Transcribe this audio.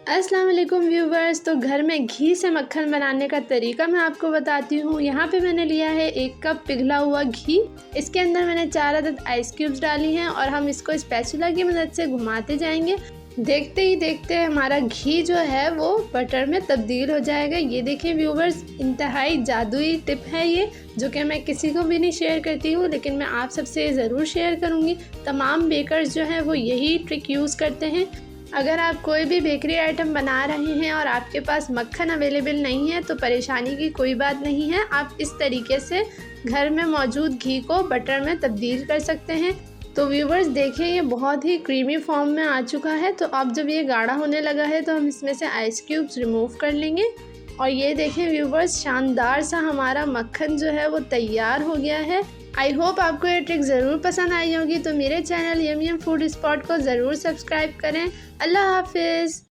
अस्सलाम वालेकुम व्यूवर्स। तो घर में घी से मक्खन बनाने का तरीका मैं आपको बताती हूँ। यहाँ पे मैंने लिया है 1 कप पिघला हुआ घी। इसके अंदर मैंने 4 अदद आइस क्यूब्स डाली हैं और हम इसको स्पैचुला की मदद से घुमाते जाएंगे। देखते ही देखते हमारा घी जो है वो बटर में तब्दील हो जाएगा। ये देखिए व्यूवर्स, इंतहाई जादुई टिप है ये, जो कि मैं किसी को भी नहीं शेयर करती हूँ, लेकिन मैं आप सबसे ज़रूर शेयर करूँगी। तमाम बेकर्स जो हैं वो यही ट्रिक यूज़ करते हैं। अगर आप कोई भी बेकरी आइटम बना रहे हैं और आपके पास मक्खन अवेलेबल नहीं है तो परेशानी की कोई बात नहीं है। आप इस तरीके से घर में मौजूद घी को बटर में तब्दील कर सकते हैं। तो व्यूवर्स देखिए, ये बहुत ही क्रीमी फॉर्म में आ चुका है। तो अब जब ये गाढ़ा होने लगा है तो हम इसमें से आइस क्यूब्स रिमूव कर लेंगे। और ये देखें व्यूवर्स, शानदार सा हमारा मक्खन जो है वो तैयार हो गया है। आई होप आपको ये ट्रिक ज़रूर पसंद आई होगी। तो मेरे चैनल यम यम फूड स्पॉट को ज़रूर सब्सक्राइब करें। अल्लाह हाफिज़।